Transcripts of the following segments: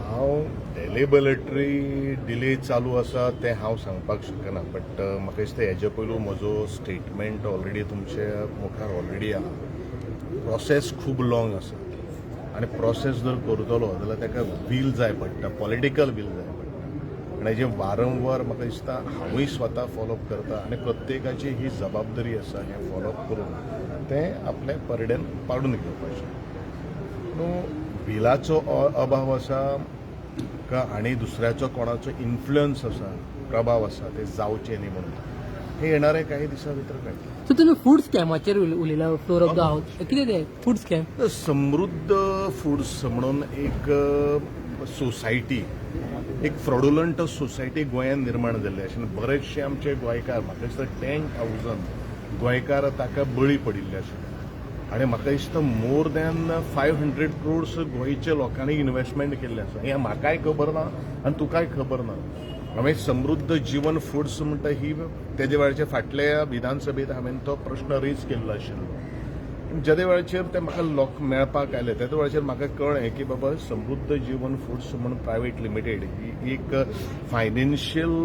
हांव डेलिबरेटरी डिले चालू आसा तें हांव सांगपाक शकना बट म्हाका दिसता हेजे पयलू म्हजो स्टेटमेंट ऑलरेडी तुमचे मुखार ऑलरेडी आहा. प्रोसेस खूब लॉंग आसा आनी प्रोसेस जर करतलो जाल्यार ताका वील जाय पडटा, पॉलिटिकल वील जाय पडटा आनी हेजें वारंवार म्हाका दिसता हांवूय स्वता फॉलोअप करता आनी प्रत्येकाची ही जबाबदारी आसा हें फॉलोअप करून तें आपल्या परड्यान पाडून घेवपाचें. बिलाचो अभाव आसा का आनी दुसऱ्याचो कोणाचो इन्फ्लुअन्स आसा, प्रभाव आसा ते जावचे न्ही म्हणून हे येणारे काही दिसा भितर कळटलें. सो तुमी फूड स्कॅमाचेर उलयला फ्लोर ऑफ द हाऊस, कितें तें फूड स्कॅम? समृद्ध फूड्स म्हणून एक सोसायटी, एक फ्रॉडुलंट सोसायटी गोंयांत निर्माण जाल्ली आशिल्ली. बरेचशे आमचे गोंयकार, म्हाका दिसता 10,000 गोंयकार ताका बळी पडिल्ले आशिल्ले आनी म्हाका दिसता मोर दॅन 500 crores गोंयच्या लोकांनी इन्व्हेस्टमेंट केल्ले आसा. हें म्हाकाय खबर ना आनी तुकाय खबर ना. हांवें समृद्ध जीवन फूड्स म्हणटा ही तेजे वेळाचेर फाटल्या विधानसभेत हांवें तो प्रश्न रेज केल्लो आशिल्लो. जे वेळाचेर ते म्हाका लोक मेळपाक आयले त्या वेळाचेर म्हाका कळ्ळें की बाबा समृद्ध जीवन फूड्स म्हणून प्रायवेट लिमिटेड ही एक फायनान्शियल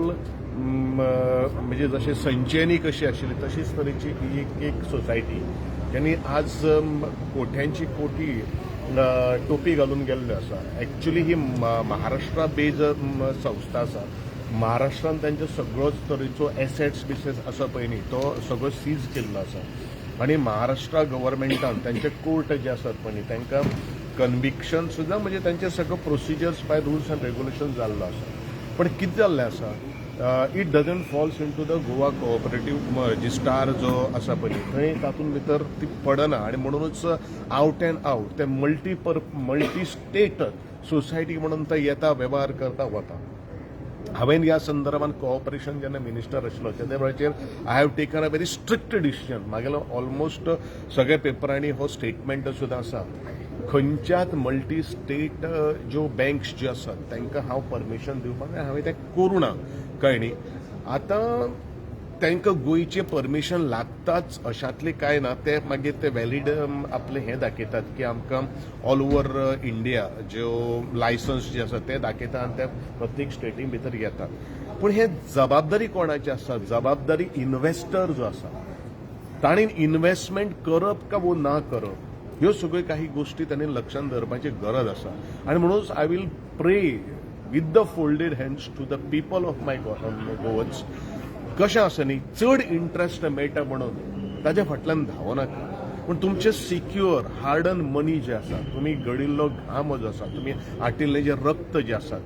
म्हणजे जशें संचयनी कशी आशिल्ली तशीच तरेची ही एक सोसायटी ज्यांनी आज कोट्यांची कोटी टोपी घालून गेल्ल्यो आसा. एक्च्युली ही महाराष्ट्रा बेज संस्था आसा. महाराष्ट्रान त्यांचे सगळोच तरेचो एसेट्स बिसेट्स आसा पळय न्ही तो सगळो सीज केल्लो आसा आनी महाराष्ट्रा गव्हर्मेंटान त्यांचे कोर्ट जे आसात पळय न्ही तांकां कन्विक्शन सुद्दां म्हणजे तांचे सगळो procedures by rules and regulation जाल्लो आसा. पण कितें जाल्लें आसा, it doesn't falls into the Goa cooperative registrar जो आसा पळय थंय तातूंत भितर ती पडना आनी म्हणूनच आवट अँड आवट ते मल्टी स्टेट सोसायटी म्हणून ते येता वेव्हार करता वता. हांवें ह्या संदर्भात कोऑपरेशन जेन्ना मिनिस्टर आशिल्लो त्या वेळाचेर I have taken a very strict decision. म्हागेलो ऑलमोस्ट सगळ्या पेपरांनी हो स्टेटमेंट सुद्दां आसा. खंयच्याच मल्टी स्टेट ज्यो बँक्स ज्यो आसात तांकां हांव परमिशन दिवपाक हांवें तें करूं ना. कळ्ळें न्ही. आतां तांकां गोंयचें परमिशन लागताच अशातलें कांय ना. ते मागीर ते वॅलीड आपलें हें दाखयतात की आमकां ऑल ओव्हर इंडिया ज्यो लायसन्स जे आसा ते दाखयतात आनी ते प्रत्येक स्टेटी भितर येतात. पूण हे जबाबदारी कोणाची आसा? जबाबदारी इन्व्हेस्टर जो आसा ताणें इन्व्हेस्टमेंट करप का वो ना करप ह्यो सगळ्यो काही गोष्टी तांणी लक्षांत दवरपाची गरज आसा. आनी म्हणून I will pray with the folded hands to the people of my Goans. कशें आसा न्ही, चड इंट्रस्ट मेळटा म्हणून ताज्या फाटल्यान धांवनाका. पूण तुमचें सिक्युअर हार्ड अर्न मनी जे आसा, तुमी घडिल्लो घाम जो आसा, तुमी आटिल्लें जें रक्त जें आसा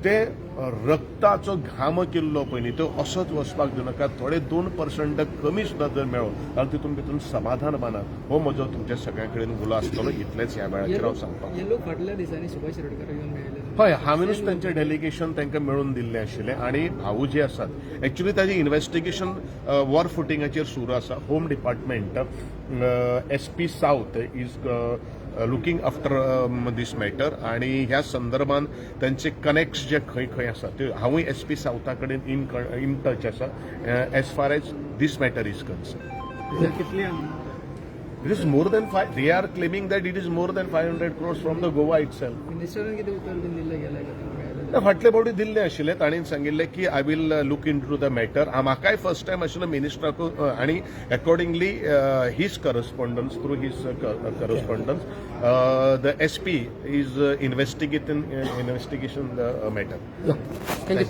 ते रक्ताचो घाम केल्लो पळय न्ही तो असोच वचपाक दिनाका. थोडे 2% कमी सुद्दां जर मेळ्ळो जाल्यार तितून भितर समाधान मानात. हो म्हजो तुमच्या सगळ्या कडेन उलो आसतलो. इतलेंच ह्या वेळाचेर हांव सांगपाक. फाटल्या दिसांनी सुभाष शिरोडकर येवन मेळिल्ले. हय, हांवेनूच तांचें डेलिगेशन तांकां मेळून दिल्लें आशिल्लें आनी भाऊ जे आसात एक्च्युली ताजें इन्व्हेस्टिगेशन वॉर फुटिंगाचेर सुरू आसा. Home department SP south is looking after this matter आनी ह्या संदर्भान तांचे कनेक्ट्स जे खंय खंय आसा ते हांवूय SP साउथा कडेन इन टच आसा as far as this matter is concern. It is more than 5. They are claiming that it is more than 500 crores from the Goa itself. मिनिस्टरान कितें उतर दिल्लें गेलें? फाटले फावटी दिल्ले आशिल्ले. ताणें सांगिल्लें की I will look into the matter. म्हाकाय फर्स्ट टायम आशिल्लो मिनिस्टराक आनी accordingly his correspondence through his correspondence the SP is investigation the matter. Thank you.